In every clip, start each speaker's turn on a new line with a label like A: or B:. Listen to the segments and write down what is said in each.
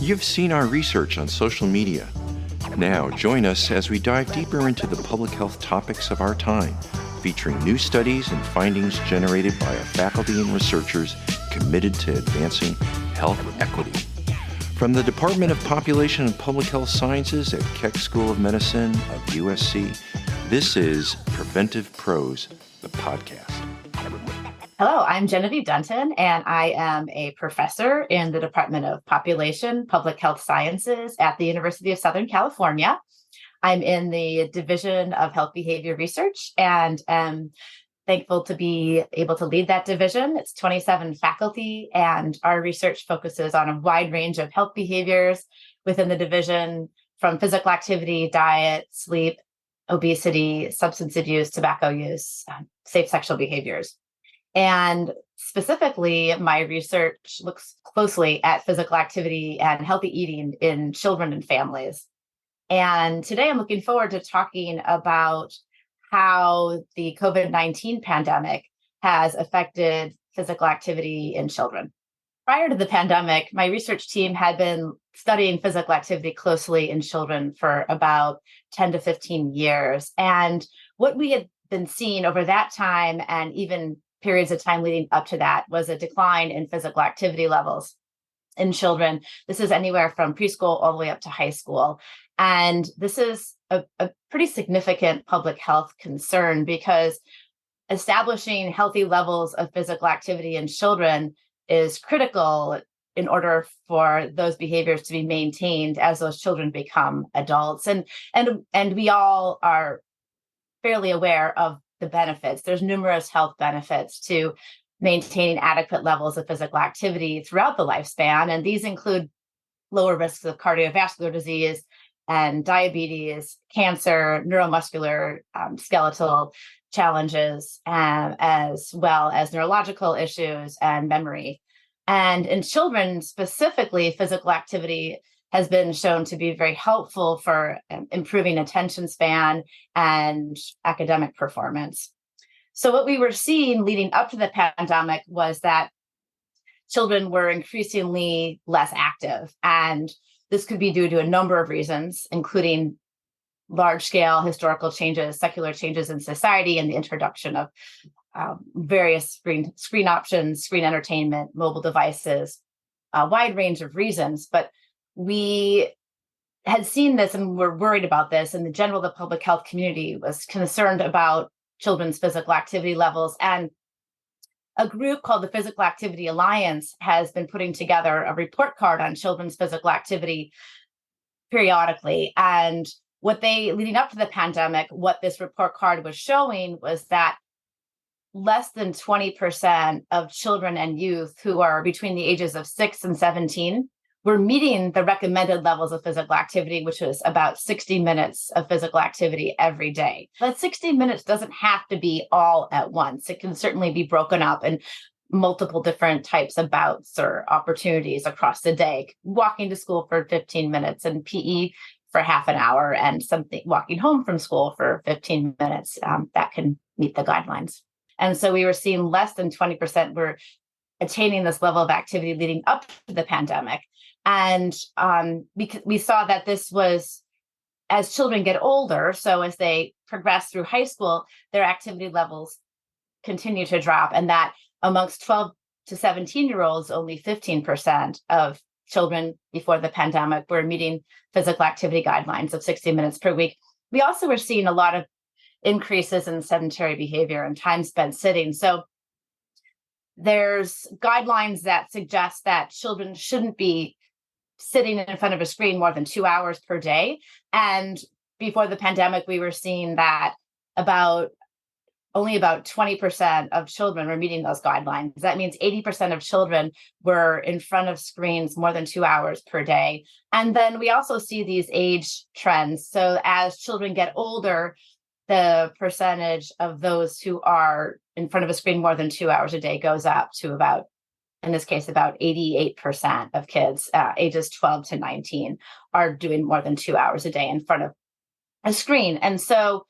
A: You've seen our research on social media. Now, join us as we dive deeper into the public health topics of our time, featuring new studies and findings generated by our faculty and researchers committed to advancing health equity. From the Department of Population and Public Health Sciences at Keck School of Medicine of USC, this is Preventive Pros, the podcast.
B: Hello, I'm Genevieve Dunton, and I am a professor in the Department of Population, Public Health Sciences at the University of Southern California. I'm in the Division of Health Behavior Research and am thankful to be able to lead that division. It's 27 faculty, and our research focuses on a wide range of health behaviors within the division, from physical activity, diet, sleep, obesity, substance abuse, tobacco use, safe sexual behaviors. And specifically, my research looks closely at physical activity and healthy eating in children and families. And today I'm looking forward to talking about how the COVID-19 pandemic has affected physical activity in children. Prior to the pandemic, my research team had been studying physical activity closely in children for about 10 to 15 years. And what we had been seeing over that time, and even periods of time leading up to that, was a decline in physical activity levels in children. This is anywhere from preschool all the way up to high school. And this is a pretty significant public health concern, because establishing healthy levels of physical activity in children is critical in order for those behaviors to be maintained as those children become adults. And we all are fairly aware of the benefits. There's numerous health benefits to maintaining adequate levels of physical activity throughout the lifespan. And these include lower risks of cardiovascular disease and diabetes, cancer, neuromuscular, skeletal challenges, as well as neurological issues and memory. And in children specifically, physical activity has been shown to be very helpful for improving attention span and academic performance. So what we were seeing leading up to the pandemic was that children were increasingly less active. And this could be due to a number of reasons, including large-scale historical changes, secular changes in society, and the introduction of various screen options, screen entertainment, mobile devices, a wide range of reasons. But we had seen this and were worried about this, and the public health community was concerned about children's physical activity levels. And a group called the Physical Activity Alliance has been putting together a report card on children's physical activity periodically. And leading up to the pandemic, what this report card was showing was that less than 20% of children and youth who are between the ages of 6 and 17 were meeting the recommended levels of physical activity, which was about 60 minutes of physical activity every day. But 60 minutes doesn't have to be all at once. It can certainly be broken up in multiple different types of bouts or opportunities across the day. Walking to school for 15 minutes and PE for half an hour, and walking home from school for 15 minutes, that can meet the guidelines. And so we were seeing less than 20% were attaining this level of activity leading up to the pandemic. And we saw that this was, as children get older, so as they progress through high school, their activity levels continue to drop, and that amongst 12 to 17-year-olds, only 15% of children before the pandemic were meeting physical activity guidelines of 60 minutes per week. We also were seeing a lot of increases in sedentary behavior and time spent sitting. So there's guidelines that suggest that children shouldn't be sitting in front of a screen more than 2 hours per day. And before the pandemic, we were seeing that only about 20% of children were meeting those guidelines. That means 80% of children were in front of screens more than 2 hours per day. And then we also see these age trends. So as children get older, the percentage of those who are in front of a screen more than 2 hours a day goes up to about 88% of kids ages 12 to 19 are doing more than 2 hours a day in front of a screen. And so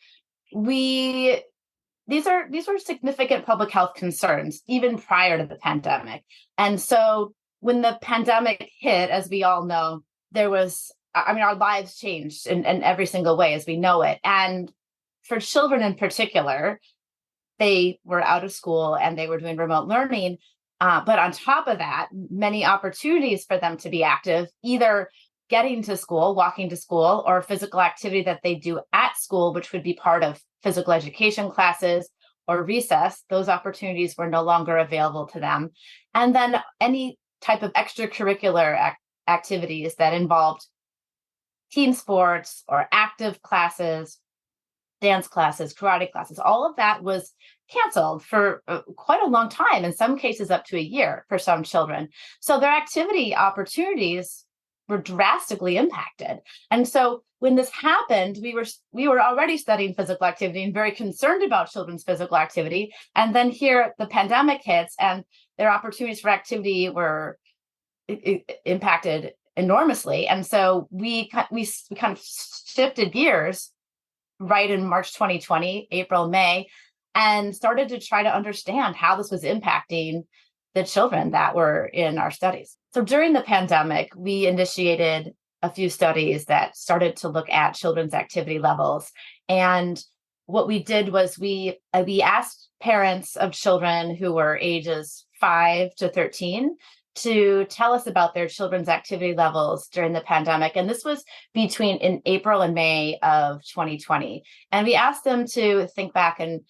B: these are significant public health concerns even prior to the pandemic. And so when the pandemic hit, as we all know, our lives changed in every single way as we know it. And for children in particular, they were out of school and they were doing remote learning. But on top of that, many opportunities for them to be active, either getting to school, walking to school, or physical activity that they do at school, which would be part of physical education classes or recess, those opportunities were no longer available to them. And then any type of extracurricular activities that involved team sports or active classes, dance classes, karate classes, all of that was canceled for quite a long time, in some cases up to a year for some children. So their activity opportunities were drastically impacted. And so when this happened, we were already studying physical activity and very concerned about children's physical activity. And then here the pandemic hits and their opportunities for activity were impacted enormously. And so we kind of shifted gears right in March 2020, April, May, and started to try to understand how this was impacting the children that were in our studies. So during the pandemic, we initiated a few studies that started to look at children's activity levels. And what we did was we asked parents of children who were ages 5 to 13 to tell us about their children's activity levels during the pandemic. And this was in April and May of 2020. And we asked them to think back and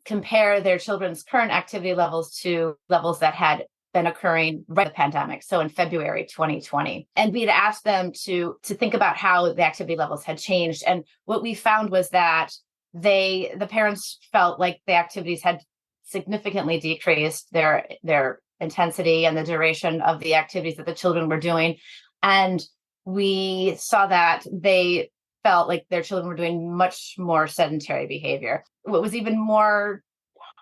B: compare their children's current activity levels to levels that had been occurring right at the pandemic, so in February 2020. And we'd asked them to think about how the activity levels had changed. And what we found was that the parents felt like the activities had significantly decreased their intensity and the duration of the activities that the children were doing. And we saw that they felt like their children were doing much more sedentary behavior. What was even more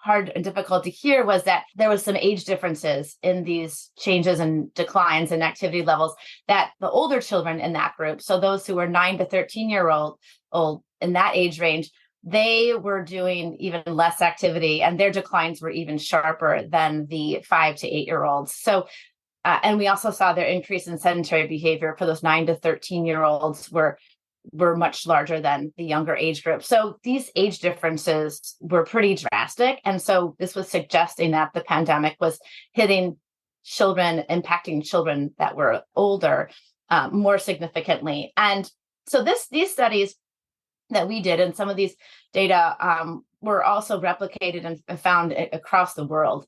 B: hard and difficult to hear was that there was some age differences in these changes and declines in activity levels, that the older children in that group, so those who were 9 to 13-year-old in that age range, they were doing even less activity and their declines were even sharper than the 5 to 8-year-olds. So, and we also saw their increase in sedentary behavior for those 9 to 13-year-olds were much larger than the younger age group. So these age differences were pretty drastic. And so this was suggesting that the pandemic was hitting children, impacting children that were older more significantly. And so these studies that we did, and some of these data were also replicated and found across the world,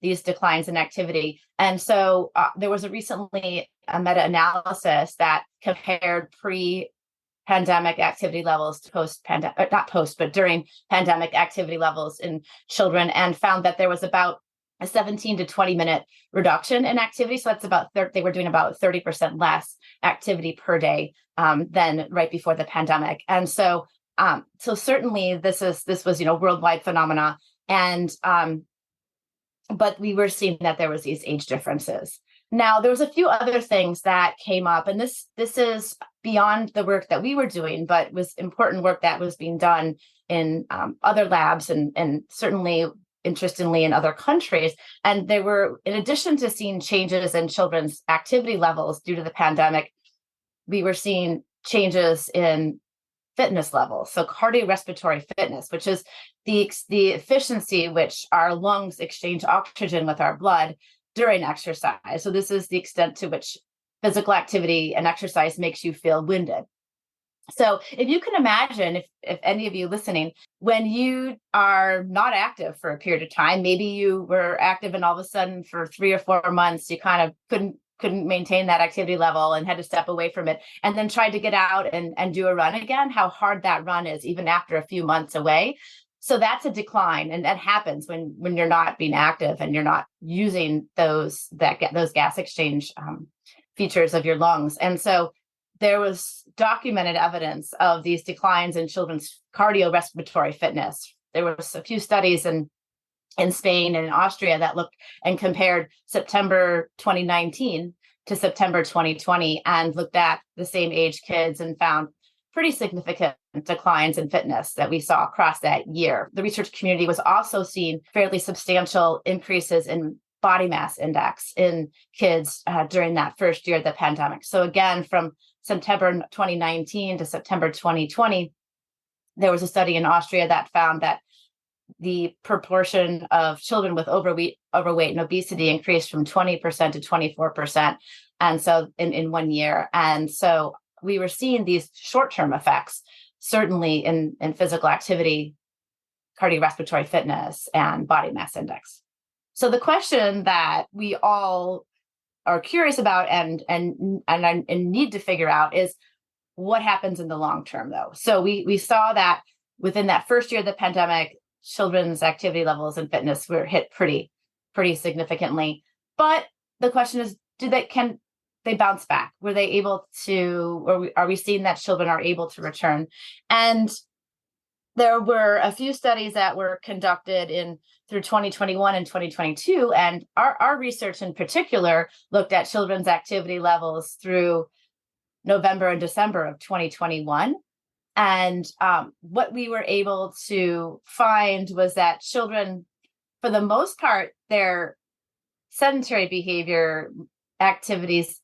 B: these declines in activity. And so there was recently a meta-analysis that compared pre-pandemic activity levels to post-pandemic, not post, but during pandemic activity levels in children, and found that there was about a 17 to 20 minute reduction in activity. So that's about, they were doing about 30% less activity per day than right before the pandemic. And so certainly this was, worldwide phenomena. And, but we were seeing that there was these age differences. Now, there was a few other things that came up, and this is beyond the work that we were doing, but was important work that was being done in other labs and certainly, interestingly, in other countries. And there were, in addition to seeing changes in children's activity levels due to the pandemic, we were seeing changes in fitness levels. So cardiorespiratory fitness, which is the efficiency which our lungs exchange oxygen with our blood during exercise. So this is the extent to which physical activity and exercise makes you feel winded. So if you can imagine, if any of you listening, when you are not active for a period of time, maybe you were active and all of a sudden for 3 or 4 months, you kind of couldn't maintain that activity level and had to step away from it, and then tried to get out and do a run again, how hard that run is even after a few months away. So that's a decline, and that happens when you're not being active and you're not using those gas exchange features of your lungs. And so there was documented evidence of these declines in children's cardiorespiratory fitness. There was a few studies in Spain and in Austria that looked and compared September 2019 to September 2020 and looked at the same age kids and found pretty significant declines in fitness that we saw across that year. The research community was also seeing fairly substantial increases in body mass index in kids during that first year of the pandemic. So again, from September 2019 to September 2020, there was a study in Austria that found that the proportion of children with overweight and obesity increased from 20% to 24%. And so in 1 year. And so we were seeing these short-term effects, certainly in physical activity, cardiorespiratory fitness, and body mass index. So the question that we all are curious about and need to figure out is what happens in the long term, though. So we saw that within that first year of the pandemic, children's activity levels and fitness were hit pretty significantly. But the question is, can they bounce back? Were they able to, or are we seeing that children are able to return? And there were a few studies that were conducted through 2021 and 2022. And our research in particular looked at children's activity levels through November and December of 2021. And what we were able to find was that children, for the most part, their sedentary behavior activities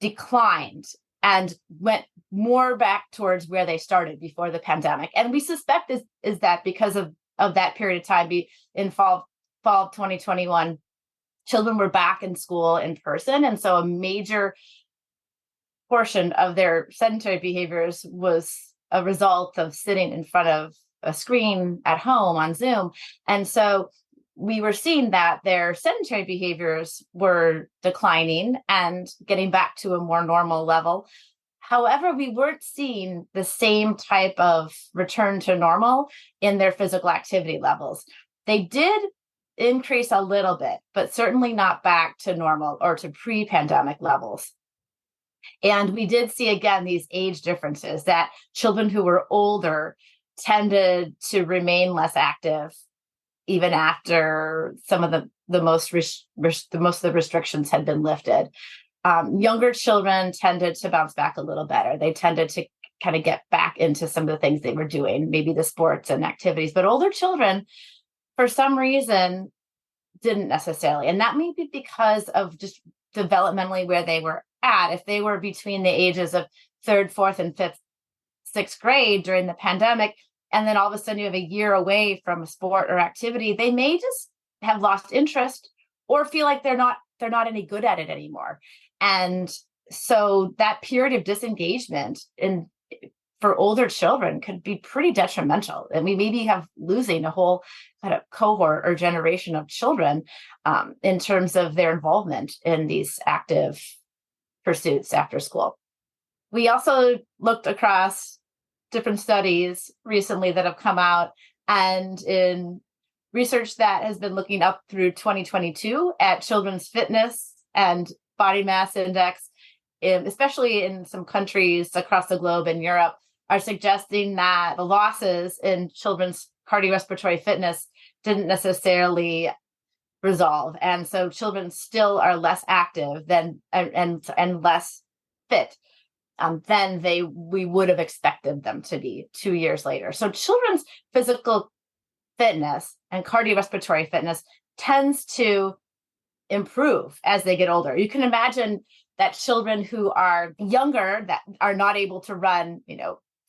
B: declined and went more back towards where they started before the pandemic. And we suspect is that because of that period of time, in fall of 2021, children were back in school in person. And so a major portion of their sedentary behaviors was a result of sitting in front of a screen at home on Zoom. And so we were seeing that their sedentary behaviors were declining and getting back to a more normal level. However, we weren't seeing the same type of return to normal in their physical activity levels. They did increase a little bit, but certainly not back to normal or to pre-pandemic levels. And we did see, again, these age differences, that children who were older tended to remain less active even after some of the most of the restrictions had been lifted. Younger children tended to bounce back a little better. They tended to kind of get back into some of the things they were doing, maybe the sports and activities. But older children, for some reason, didn't necessarily. And that may be because of just developmentally where they were at. If they were between the ages of 3rd, 4th, and 5th, 6th grade during the pandemic, and then all of a sudden you have a year away from a sport or activity, they may just have lost interest or feel like they're not any good at it anymore. And so that period of disengagement for older children could be pretty detrimental. And we maybe have losing a whole kind of cohort or generation of children in terms of their involvement in these active pursuits after school. We also looked across different studies recently that have come out, and in research that has been looking up through 2022 at children's fitness and body mass index, especially in some countries across the globe in Europe, are suggesting that the losses in children's cardiorespiratory fitness didn't necessarily resolve. And so children still are less active and less fit than we would have expected them to be 2 years later. So children's physical fitness and cardiorespiratory fitness tends to improve as they get older. You can imagine that children who are younger that are not able to run,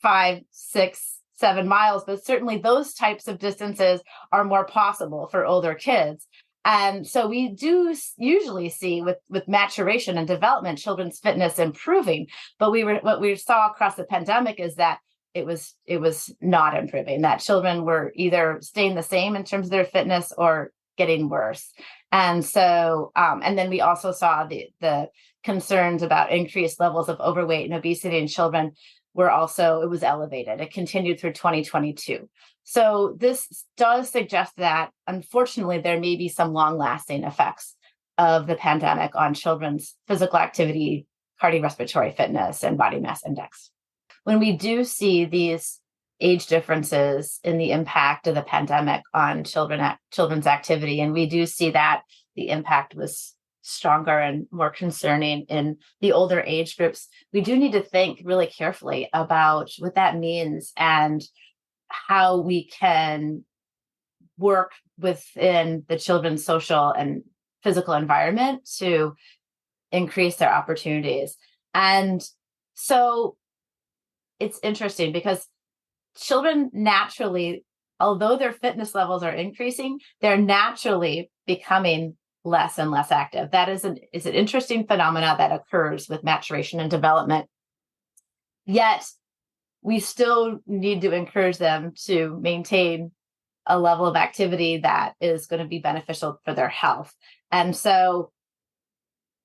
B: 5, 6, 7 miles, but certainly those types of distances are more possible for older kids. And so we do usually see with maturation and development, children's fitness improving. But what we saw across the pandemic is that it was not improving, that children were either staying the same in terms of their fitness or getting worse. And so, and then we also saw the concerns about increased levels of overweight and obesity in children it was elevated. It continued through 2022. So this does suggest that, unfortunately, there may be some long-lasting effects of the pandemic on children's physical activity, cardiorespiratory fitness, and body mass index. When we do see these age differences in the impact of the pandemic on children's activity, and we do see that the impact was stronger and more concerning in the older age groups, we do need to think really carefully about what that means and how we can work within the children's social and physical environment to increase their opportunities. And so it's interesting because children naturally, although their fitness levels are increasing, they're naturally becoming less and less active. That is an interesting phenomena that occurs with maturation and development. Yet we still need to encourage them to maintain a level of activity that is going to be beneficial for their health. And so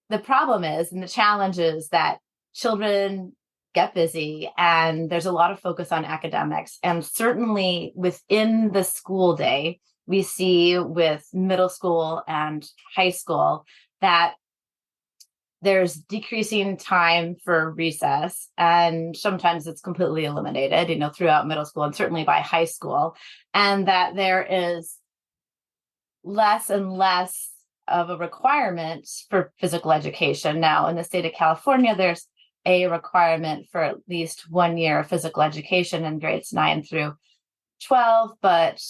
B: the problem is, and the challenge is, that children get busy and there's a lot of focus on academics. And certainly within the school day, we see with middle school and high school that there's decreasing time for recess, and sometimes it's completely eliminated, throughout middle school and certainly by high school, and that there is less and less of a requirement for physical education. Now, in the state of California, there's a requirement for at least 1 year of physical education in grades 9 through 12, but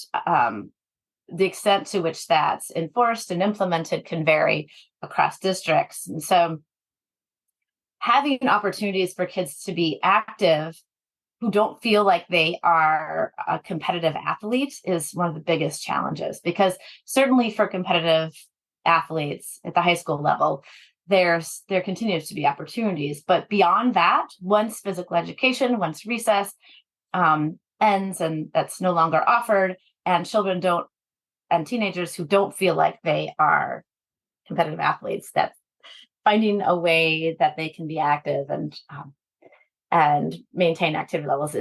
B: the extent to which that's enforced and implemented can vary across districts. And so having opportunities for kids to be active who don't feel like they are a competitive athlete is one of the biggest challenges, because certainly for competitive athletes at the high school level, there continues to be opportunities. But beyond that, once physical education, once recess ends and that's no longer offered, and teenagers who don't feel like they are competitive athletes, that finding a way that they can be active and maintain activity levels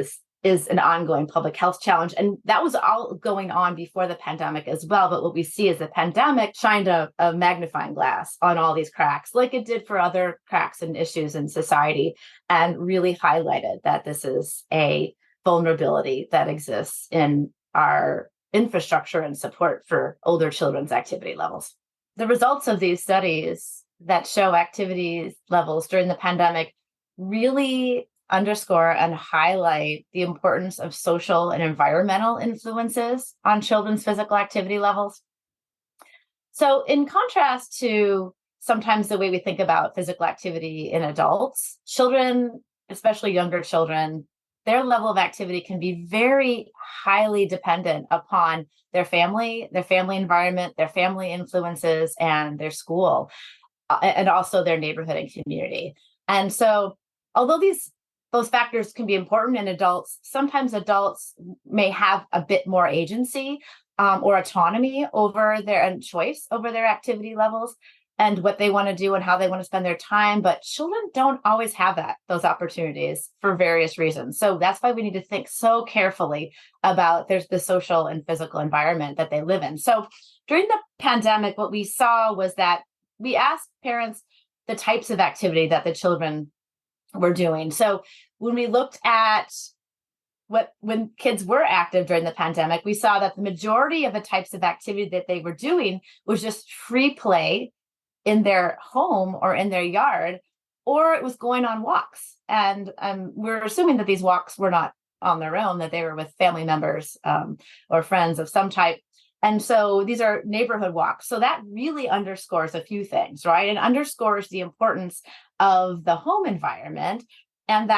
B: is an ongoing public health challenge. And that was all going on before the pandemic as well. But what we see is the pandemic shined a magnifying glass on all these cracks, like it did for other cracks and issues in society, and really highlighted that this is a vulnerability that exists in our infrastructure and support for older children's activity levels. The results of these studies that show activity levels during the pandemic really underscore and highlight the importance of social and environmental influences on children's physical activity levels. So in contrast to sometimes the way we think about physical activity in adults, children, especially younger children, their level of activity can be very highly dependent upon their family environment, their family influences, and their school, and also their neighborhood and community. And so although those factors can be important in adults, sometimes adults may have a bit more agency or autonomy over and choice over their activity levels and what they want to do and how they want to spend their time. But children don't always have those opportunities for various reasons. So that's why we need to think so carefully about there's the social and physical environment that they live in. So during the pandemic, what we saw was that we asked parents the types of activity that the children were doing. So when we looked at when kids were active during the pandemic, we saw that the majority of the types of activity that they were doing was just free play in their home or in their yard, or it was going on walks. And we're assuming that these walks were not on their own, that they were with family members or friends of some type. And so these are neighborhood walks. So that really underscores a few things, right? It underscores the importance of the home environment, and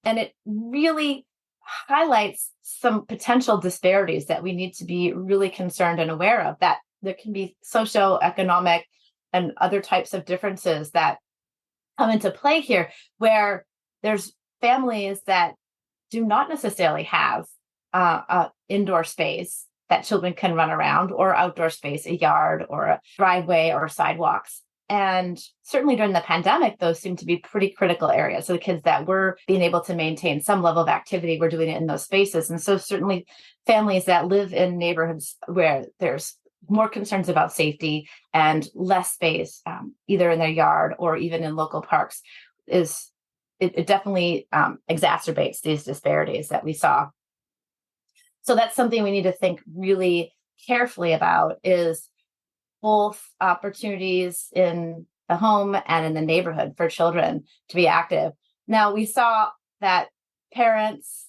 B: it really highlights some potential disparities that we need to be really concerned and aware of, that there can be socioeconomic and other types of differences that come into play here, where there's families that do not necessarily have indoor space that children can run around, or outdoor space, a yard or a driveway or sidewalks. And certainly during the pandemic, those seem to be pretty critical areas. So the kids that were being able to maintain some level of activity were doing it in those spaces. And so certainly families that live in neighborhoods where there's more concerns about safety and less space, either in their yard or even in local parks, it definitely exacerbates these disparities that we saw. So that's something we need to think really carefully about, is both opportunities in the home and in the neighborhood for children to be active. Now, we saw that parents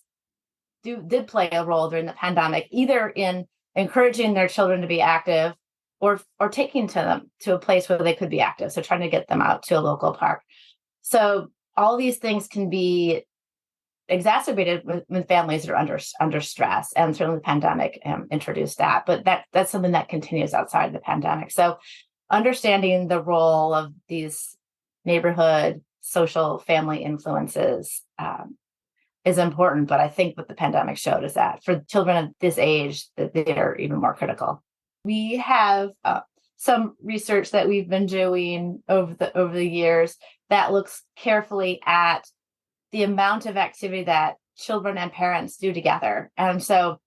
B: did play a role during the pandemic, either in encouraging their children to be active, or taking them to a place where they could be active. So trying to get them out to a local park. So all these things can be exacerbated when families are under stress, and certainly the pandemic introduced that. But that's something that continues outside of the pandemic. So understanding the role of these neighborhood social family influences is important. But I think what the pandemic showed is that for children of this age, that they're even more critical. We have some research that we've been doing over the years that looks carefully at the amount of activity that children and parents do together. And so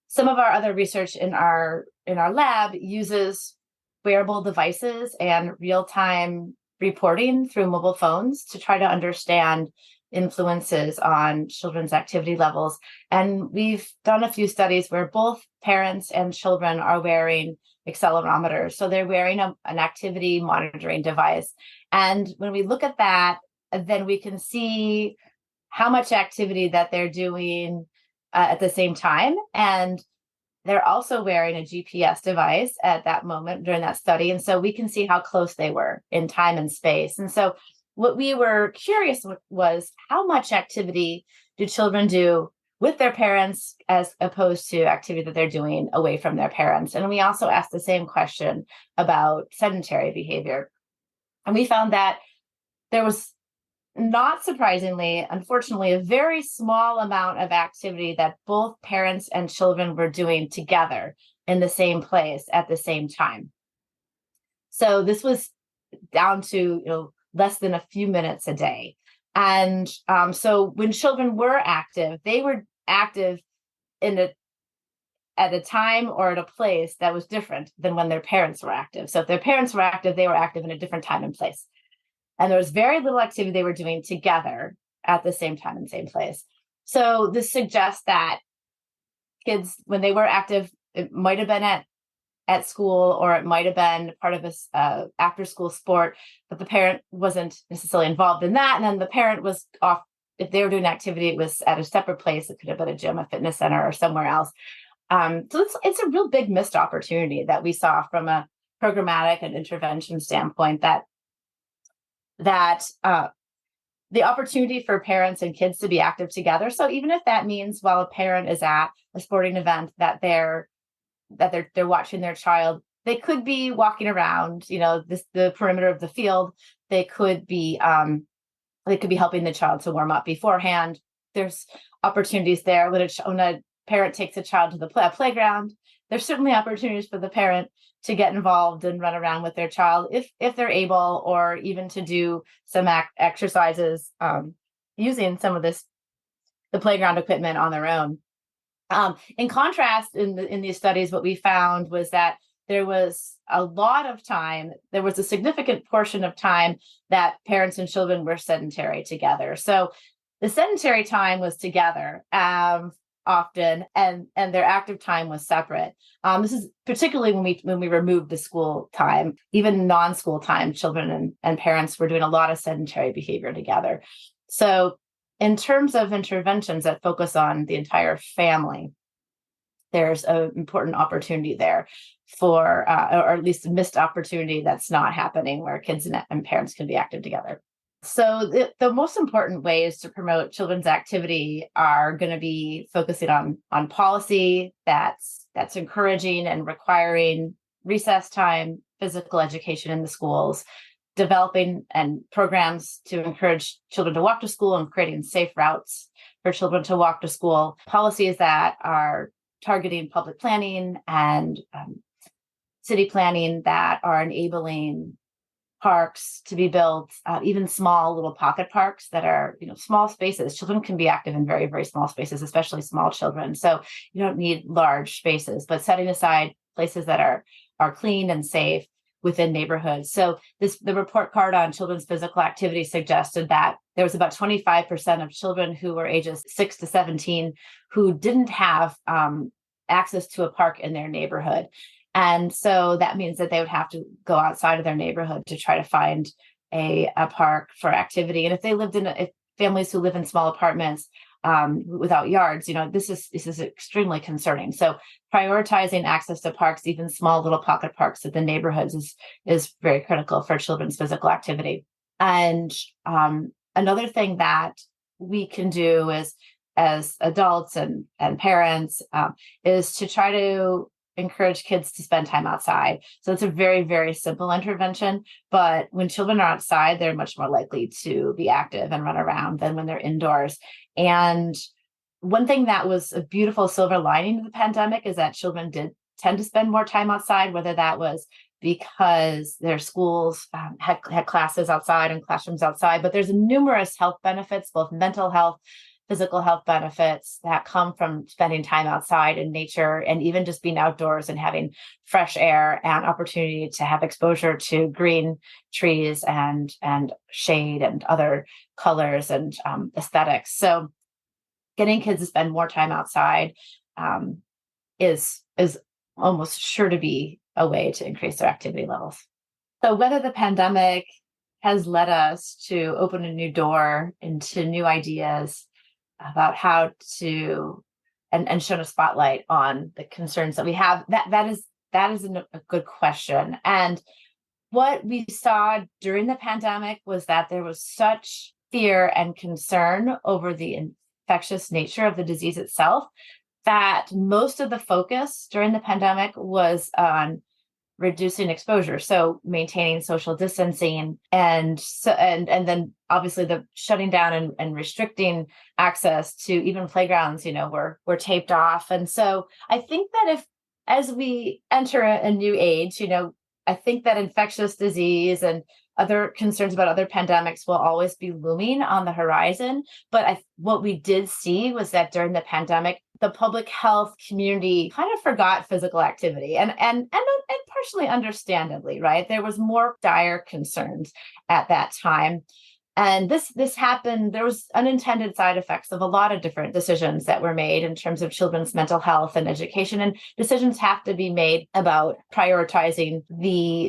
B: some of our other research in our lab uses wearable devices and real-time reporting through mobile phones to try to understand influences on children's activity levels. And we've done a few studies where both parents and children are wearing accelerometers. So they're wearing an activity monitoring device. And when we look at that, then we can see how much activity that they're doing at the same time. And they're also wearing a GPS device at that moment during that study. And so we can see how close they were in time and space. And so what we were curious was how much activity do children do with their parents as opposed to activity that they're doing away from their parents. And we also asked the same question about sedentary behavior. And we found that there was, not surprisingly, unfortunately, a very small amount of activity that both parents and children were doing together in the same place at the same time. So this was down to less than a few minutes a day. And so when children were active, they were active at a time or at a place that was different than when their parents were active. So if their parents were active, they were active in a different time and place. And there was very little activity they were doing together at the same time and same place. So this suggests that kids, when they were active, it might have been at school, or it might have been part of a after-school sport, but the parent wasn't necessarily involved in that. And then the parent was off. If they were doing activity, it was at a separate place. It could have been a gym, a fitness center, or somewhere else. So it's a real big missed opportunity that we saw from a programmatic and intervention standpoint, that the opportunity for parents and kids to be active together. So even if that means while a parent is at a sporting event that they're watching their child, they could be walking around, the perimeter of the field. They could be helping the child to warm up beforehand. There's opportunities there when a parent takes a child to the playground. There's certainly opportunities for the parent to get involved and run around with their child if they're able, or even to do some exercises using some of the playground equipment on their own. In contrast, in these studies, what we found was that there was a significant portion of time that parents and children were sedentary together. So the sedentary time was together often, and their active time was separate. This is particularly when we removed the school time. Even non-school time, children and parents were doing a lot of sedentary behavior together. So in terms of interventions that focus on the entire family, there's an important opportunity there for, or at least a missed opportunity that's not happening, where kids and parents can be active together. So the most important ways to promote children's activity are going to be focusing on policy that's encouraging and requiring recess time, physical education in the schools, developing and programs to encourage children to walk to school, and creating safe routes for children to walk to school, policies that are targeting public planning and city planning that are enabling parks to be built, even small little pocket parks that are, small spaces. Children can be active in very, very small spaces, especially small children. So you don't need large spaces, but setting aside places that are clean and safe within neighborhoods. So the report card on children's physical activity suggested that there was about 25% of children who were ages 6 to 17 who didn't have access to a park in their neighborhood. And so that means that they would have to go outside of their neighborhood to try to find a park for activity. And if families who live in small apartments, without yards. This is extremely concerning. So prioritizing access to parks, even small little pocket parks in the neighborhoods, is very critical for children's physical activity. And another thing that we can do is, as adults and parents, is to try to encourage kids to spend time outside. So it's a very, very simple intervention. But when children are outside, they're much more likely to be active and run around than when they're indoors. And one thing that was a beautiful silver lining of the pandemic is that children did tend to spend more time outside, whether that was because their schools had classes outside and classrooms outside. But there's numerous health benefits, both mental health, physical health benefits that come from spending time outside in nature, and even just being outdoors and having fresh air and opportunity to have exposure to green trees and shade and other colors and aesthetics. So getting kids to spend more time outside is almost sure to be a way to increase their activity levels. So whether the pandemic has led us to open a new door into new ideas about how to and shine a spotlight on the concerns that we have, that is a good question. And what we saw during the pandemic was that there was such fear and concern over the infectious nature of the disease itself that most of the focus during the pandemic was on reducing exposure, so maintaining social distancing, and then obviously the shutting down and restricting access to even playgrounds, were taped off. And so I think that as we enter a new age, I think that infectious disease and other concerns about other pandemics will always be looming on the horizon. But what we did see was that during the pandemic, the public health community kind of forgot physical activity, and partially understandably, right? There was more dire concerns at that time. And this happened, there was unintended side effects of a lot of different decisions that were made in terms of children's mental health and education. And decisions have to be made about prioritizing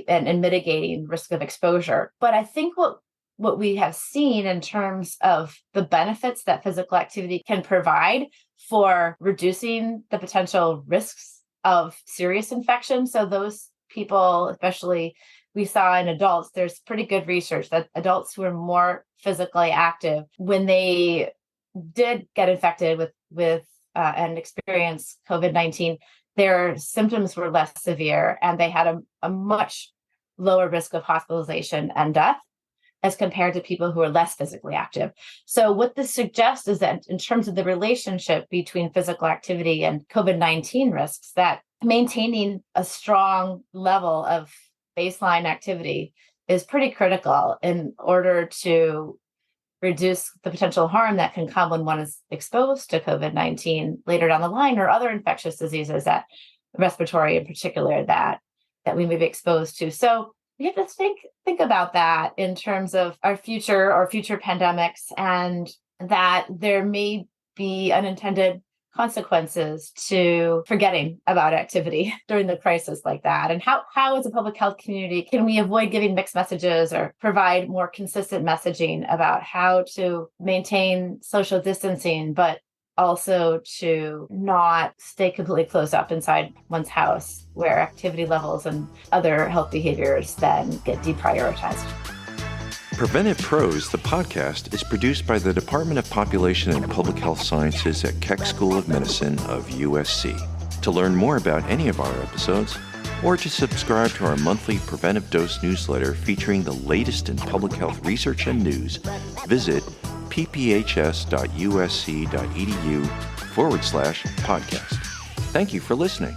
B: and mitigating risk of exposure. But I think what we have seen in terms of the benefits that physical activity can provide for reducing the potential risks of serious infection. So those people, especially we saw in adults, there's pretty good research that adults who are more physically active, when they did get infected with and experience COVID-19, their symptoms were less severe and they had a much lower risk of hospitalization and death as compared to people who are less physically active. So what this suggests is that in terms of the relationship between physical activity and COVID-19 risks, that maintaining a strong level of baseline activity is pretty critical in order to reduce the potential harm that can come when one is exposed to COVID-19 later down the line, or other infectious diseases, that respiratory in particular, that we may be exposed to. So we have to think about that in terms of our future pandemics, and that there may be unintended consequences to forgetting about activity during the crisis like that. And how as a public health community can we avoid giving mixed messages or provide more consistent messaging about how to maintain social distancing, but also to not stay completely closed up inside one's house, where activity levels and other health behaviors then get deprioritized.
A: Preventive Pros, the podcast, is produced by the Department of Population and Public Health Sciences at Keck School of Medicine of USC. To learn more about any of our episodes, or to subscribe to our monthly Preventive Dose newsletter featuring the latest in public health research and news, visit pphs.usc.edu/podcast. Thank you for listening.